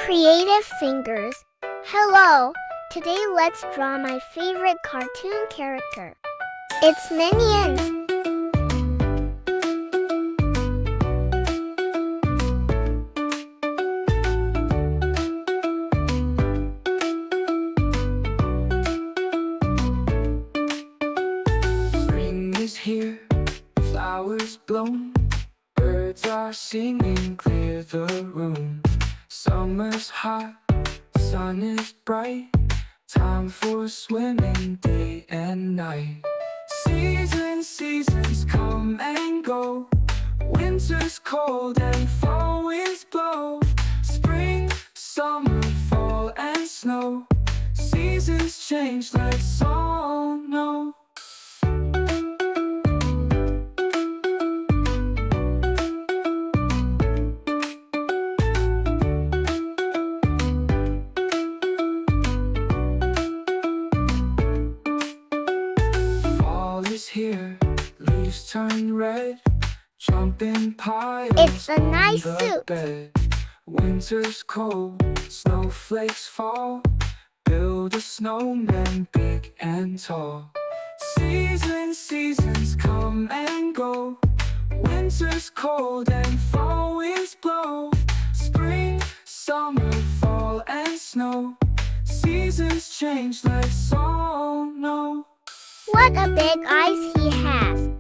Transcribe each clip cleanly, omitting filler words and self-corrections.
Creative fingers. Hello, today let's draw my favorite cartoon character. It's Minions. Spring is here, flowers blown, birds are singing, clear the room. Summer's hot, sun is bright, time for swimming day and night. Seasons come and go, winter's cold and fall winds blow. Spring, summer, fall and snow, seasons change, let's all know. Here, leaves turn red, jumping piles. It's a nice on the suit. bed. Winter's cold, snowflakes fall, build a snowman big and tall. Seasons come and go, winter's cold and fall winds blow. Spring, summer, fall and snow, seasons change, let's all know. What a big eyes he has.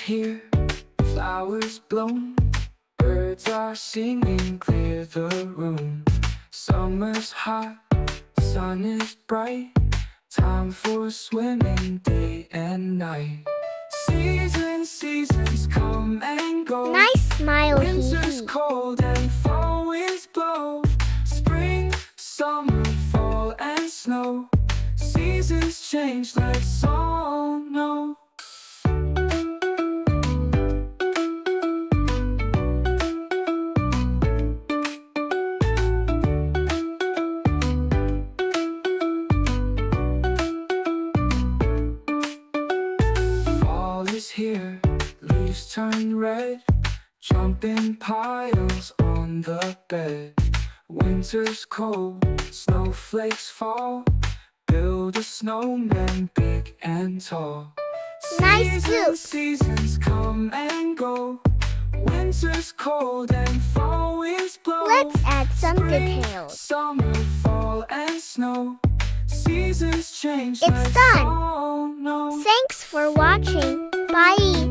Here, flowers blown, birds are singing, clear the room. Summer's hot, sun is bright, time for swimming day and night. Seasons come and go, Nice smile, winter's cold and fall winds blow. Spring, summer, fall and snow, seasons change, let's all know. Here, leaves turn red, jumping piles on the bed. Winter's cold, snowflakes fall, build a snowman big and tall. Nice suit. Seasons come and go, winter's cold and fall winds blow. Let's add some Spring, details. summer, fall and snow, seasons change, It's let's done. all know. Thanks for watching. Bye.